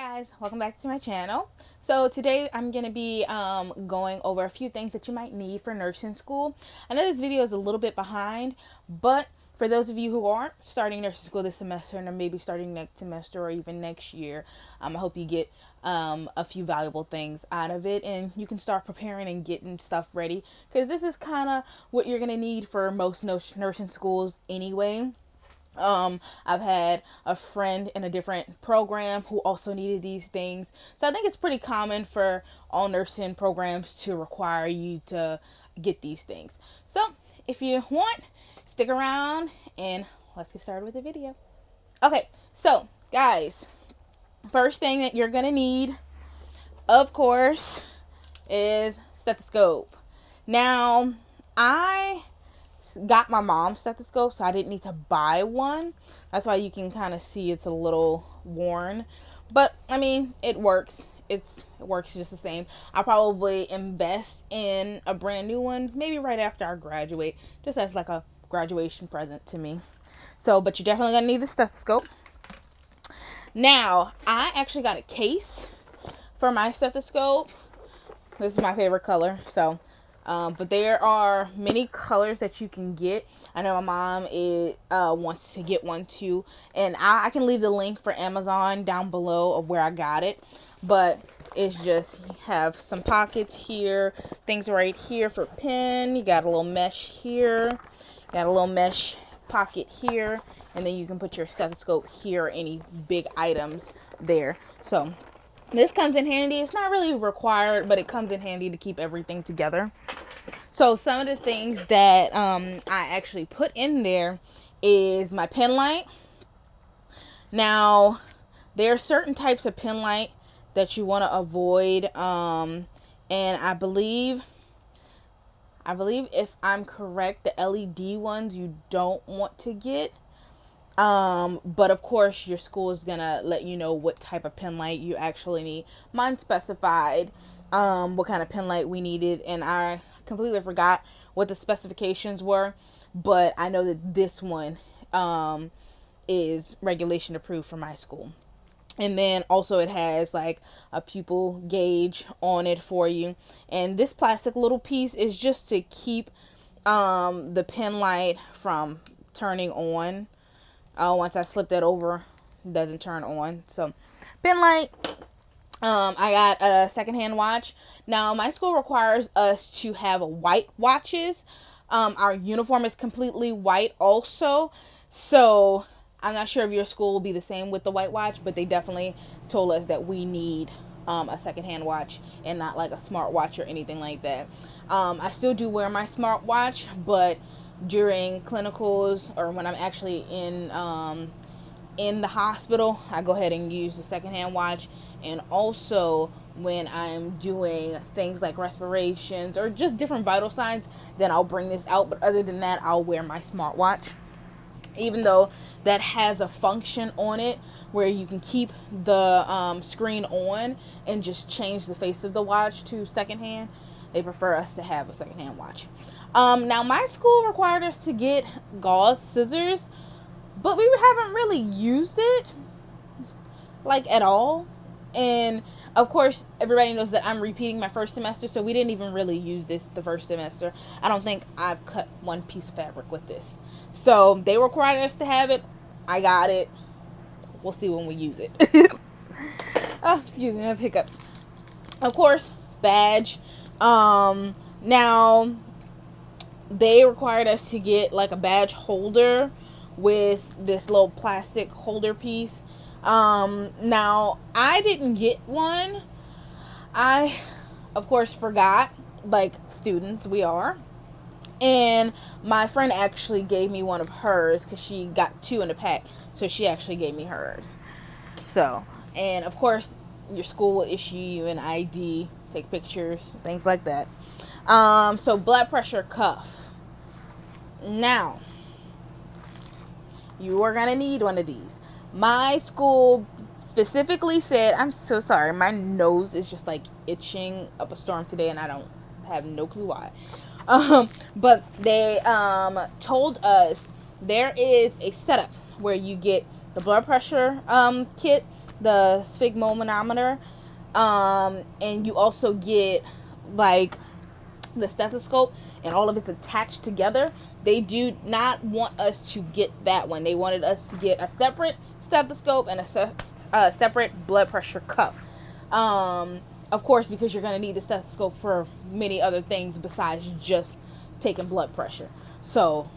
Guys, welcome back to my channel. So today I'm going to be going over a few things that you might need for nursing school. I know this video is a little bit behind, but for those of you who aren't starting nursing school this semester and are maybe starting next semester or even next year, I hope you get a few valuable things out of it and you can start preparing and getting stuff ready, because this is kind of what you're going to need for most nursing schools anyway. I've had a friend in a different program who also needed these things. So I think it's pretty common for all nursing programs to require you to get these things. So if you want, stick around and let's get started with the video. Okay, so guys, first thing that you're going to need, of course, is stethoscope. Now, I got my mom's stethoscope, so I didn't need to buy one. That's why you can kind of see it's a little worn, but I mean, it works. It works just the same. I'll probably invest in a brand new one maybe right after I graduate, just as like a graduation present to me. So, but you're definitely gonna need the stethoscope. Now, I actually got a case for my stethoscope. This is my favorite color, so but there are many colors that you can get. I know my mom wants to get one too, and I can leave the link for Amazon down below of where I got it. But it's just, you have some pockets here, things right here for pen. You got a little mesh here, got a little mesh pocket here, and then you can put your stethoscope here, or any big items there. So this comes in handy. It's not really required, but it comes in handy to keep everything together. So some of the things that I actually put in there is my pen light. Now, there are certain types of pen light that you want to avoid. And I believe if I'm correct, the LED ones you don't want to get. But of course your school is gonna let you know what type of pen light you actually need. Mine specified what kind of pen light we needed, and I completely forgot what the specifications were, but I know that this one is regulation approved for my school. And then also it has like a pupil gauge on it for you, and this plastic little piece is just to keep the pen light from turning on. Once I slip that over, it doesn't turn on. So, pen light. I got a Secondhand Watch. Now, my school requires us to have white watches. Our uniform is completely white also. So, I'm not sure if your school will be the same with the white watch, but they definitely told us that we need a secondhand watch and not like a smart watch or anything like that. I still do wear my smart watch, but during clinicals or when I'm actually in the hospital, I go ahead and use the secondhand watch. And also when I'm doing things like respirations or just different vital signs, then I'll bring this out. But other than that, I'll wear my smartwatch, even though that has a function on it where you can keep the screen on and just change the face of the watch to secondhand. They prefer us to have a secondhand watch. Now, my school required us to get gauze scissors, but we haven't really used it, like, at all. And, of course, everybody knows that I'm repeating my first semester, so we didn't even really use this the first semester. I don't think I've cut one piece of fabric with this. So, they required us to have it. I got it. We'll see when we use it. Oh, excuse me, I have hiccups. Of course, badge. Now, they required us to get like a badge holder with this little plastic holder piece. Now, I didn't get one. I, of course, forgot, like students we are. And my friend actually gave me one of hers because she got two in a pack. So she actually gave me hers. So, and of course, your school will issue you an ID, take pictures, things like that. So blood pressure cuff. Now, you are going to need one of these. My school specifically said, I'm so sorry, my nose is just like itching up a storm today and I don't have no clue why. But they told us there is a setup where you get the blood pressure kit the sphygmomanometer, and you also get like the stethoscope, and all of it's attached together. They do not want us to get that one. They wanted us to get a separate stethoscope and a separate blood pressure cuff. Of course, because you're going to need the stethoscope for many other things besides just taking blood pressure. So,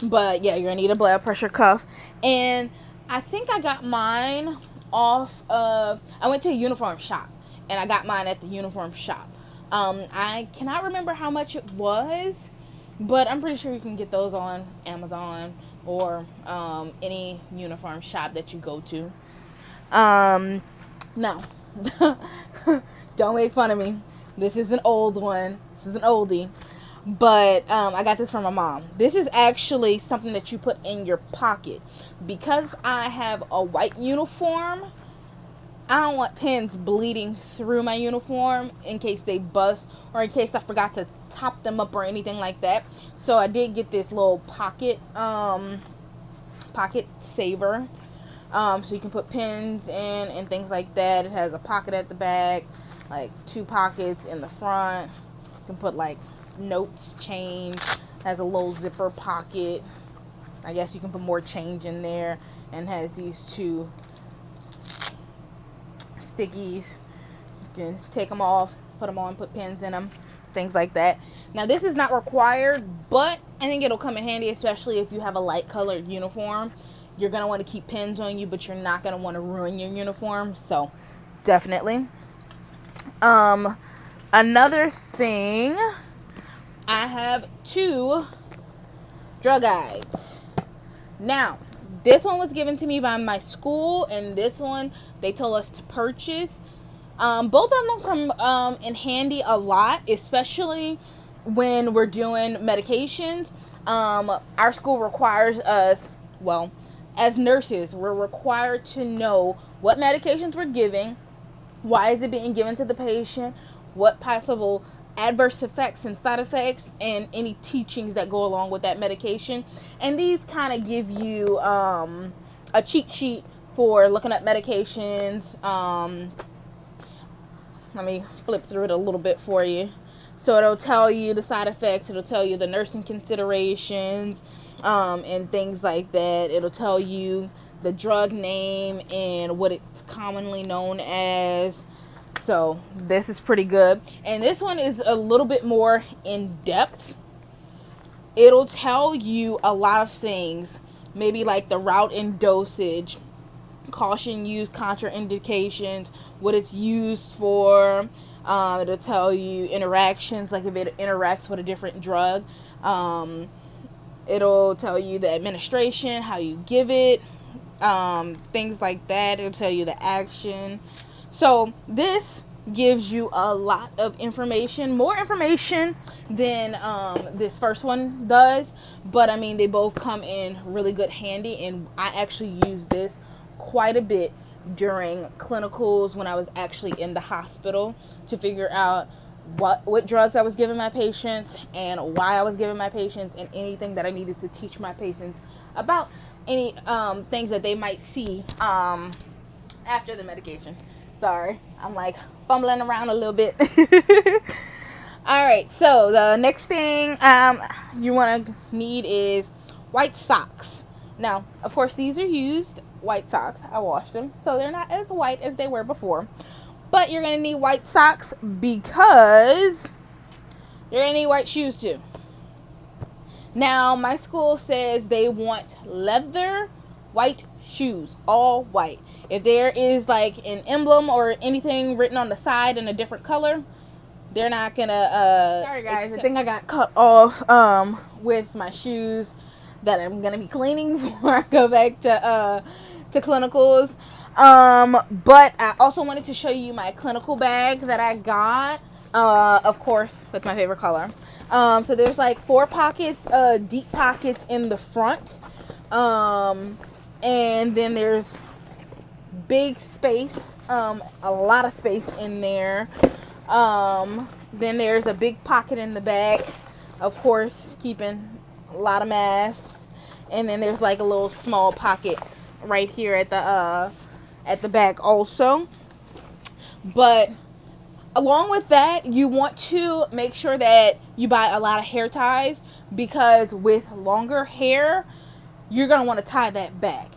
but yeah, you're going to need a blood pressure cuff. And I think I got mine off of, I went to a uniform shop, and I got mine at the uniform shop. I cannot remember how much it was, but I'm pretty sure you can get those on Amazon or any uniform shop that you go to. Now, don't make fun of me. This is an old one. This is an oldie. But I got this from my mom. This is actually something that you put in your pocket. Because I have a white uniform, I don't want pins bleeding through my uniform in case they bust or in case I forgot to top them up or anything like that. So I did get this little pocket saver. So you can put pins in and things like that. It has a pocket at the back, like 2 pockets in the front. You can put like notes, change. Has a little zipper pocket. I guess you can put more change in there, and has these 2 stickies. You can take them off, put them on, put pins in them, things like that. Now this is not required, but I think it'll come in handy, especially if you have a light colored uniform. You're going to want to keep pins on you, but you're not going to want to ruin your uniform. So definitely. Another thing, I have 2 drug guides. Now, this one was given to me by my school, and this one they told us to purchase. Both of them come in handy a lot, especially when we're doing medications. Our school requires us, well, as nurses, we're required to know what medications we're giving, why is it being given to the patient, what possible adverse effects and side effects, and any teachings that go along with that medication. And these kind of give you a cheat sheet for looking up medications. Let me flip through it a little bit for you. So it'll tell you the side effects, it'll tell you the nursing considerations, and things like that. It'll tell you the drug name and what it's commonly known as. So this is pretty good. And this one is a little bit more in depth. It'll tell you a lot of things, maybe like the route and dosage, caution use, contraindications, what it's used for. It'll tell you interactions, like if it interacts with a different drug. It'll tell you the administration, how you give it, things like that. It'll tell you the action. So this gives you a lot of information, more information than this first one does. But I mean, they both come in really good handy, and I actually use this quite a bit during clinicals when I was actually in the hospital to figure out what drugs I was giving my patients and why I was giving my patients, and anything that I needed to teach my patients about any things that they might see after the medication. Sorry, I'm like fumbling around a little bit. All right, so the next thing you want to need is white socks. Now, of course, these are used white socks. I washed them, so they're not as white as they were before. But you're going to need white socks because you're going to need white shoes too. Now, my school says they want leather white shoes, all white. If there is like an emblem or anything written on the side in a different color, they're not gonna sorry guys, I think I got cut off with my shoes that I'm gonna be cleaning before I go back to clinicals. But I also wanted to show you my clinical bag that I got, of course with my favorite color. So there's like 4 pockets, deep pockets in the front, and then there's big space, a lot of space in there. Then there's a big pocket in the back, of course, keeping a lot of masks. And then there's like a little small pocket right here at at the back also. But along with that, you want to make sure that you buy a lot of hair ties, because with longer hair, you're going to want to tie that back.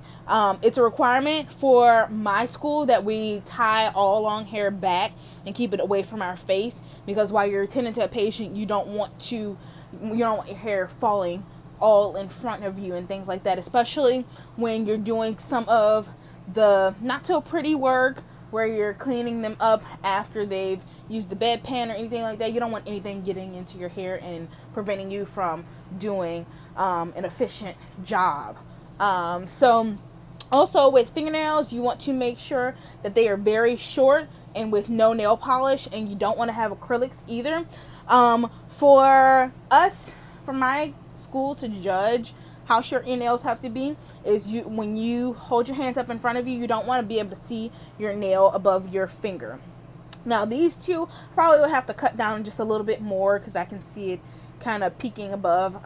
It's a requirement for my school that we tie all long hair back and keep it away from our face, because while you're attending to a patient, you don't want your hair falling all in front of you and things like that, especially when you're doing some of the not so pretty work where you're cleaning them up after they've used the bedpan or anything like that. You don't want anything getting into your hair and preventing you from doing an efficient job. So also with fingernails, you want to make sure that they are very short and with no nail polish, and you don't want to have acrylics either. For my school to judge how short your nails have to be is when you hold your hands up in front of you, you don't want to be able to see your nail above your finger. Now these two probably will have to cut down just a little bit more, because I can see it kind of peeking above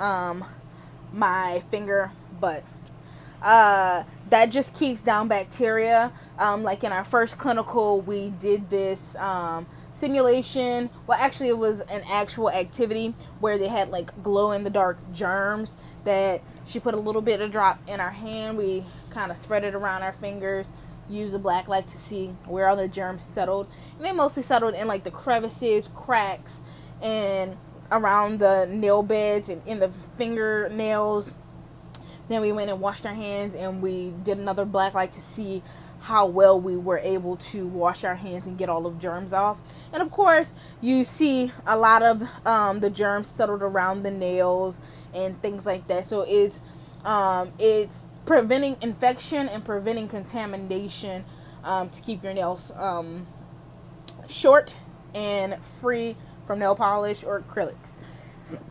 my finger, but that just keeps down bacteria. Like in our first clinical, we did this simulation. Well, actually it was an actual activity where they had like glow in the dark germs that she put a little bit of drop in our hand. We kind of spread it around our fingers, used the black light to see where all the germs settled, and they mostly settled in like the crevices, cracks, and around the nail beds and in the fingernails. Then we went and washed our hands, and we did another black light to see how well we were able to wash our hands and get all of germs off. And of course, you see a lot of the germs settled around the nails and things like that. So it's preventing infection and preventing contamination to keep your nails short and free from nail polish or acrylics.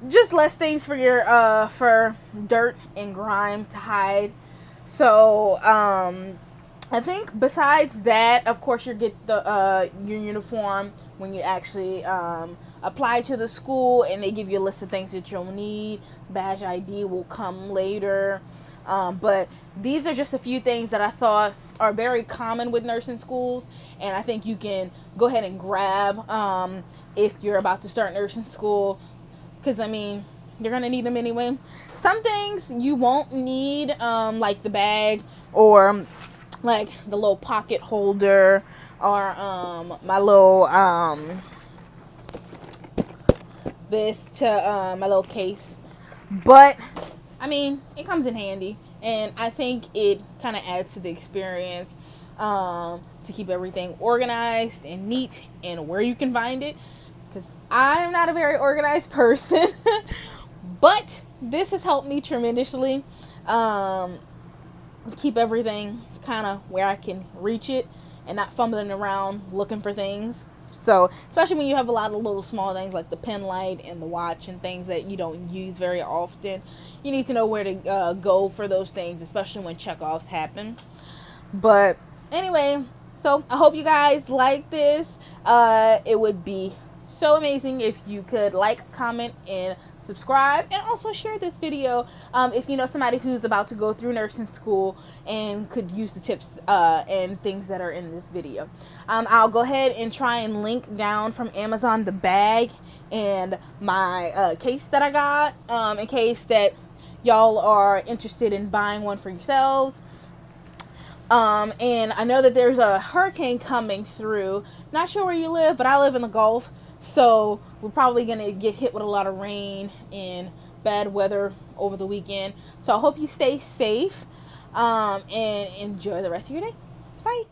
Just less things for your for dirt and grime to hide. So I think besides that, of course, you get the your uniform when you actually apply to the school, and they give you a list of things that you'll need. Badge ID will come later, but these are just a few things that I thought are very common with nursing schools, and I think you can go ahead and grab if you're about to start nursing school, because I mean, you're gonna need them anyway. Some things you won't need, like the bag or like the little pocket holder, or my little my little case. But I mean, it comes in handy, and I think it kind of adds to the experience to keep everything organized and neat and where you can find it, because I'm not a very organized person. But this has helped me tremendously keep everything kind of where I can reach it and not fumbling around looking for things. So especially when you have a lot of little small things like the pen light and the watch and things that you don't use very often, you need to know where to go for those things, especially when checkoffs happen. But anyway, so I hope you guys like this. It would be so amazing if you could like, comment, and subscribe, and also share this video if you know somebody who's about to go through nursing school and could use the tips and things that are in this video. I'll go ahead and try and link down from Amazon the bag and my case that I got, in case that y'all are interested in buying one for yourselves. And I know that there's a hurricane coming through. Not sure where you live, but I live in the Gulf, so we're probably going to get hit with a lot of rain and bad weather over the weekend. So I hope you stay safe and enjoy the rest of your day. Bye.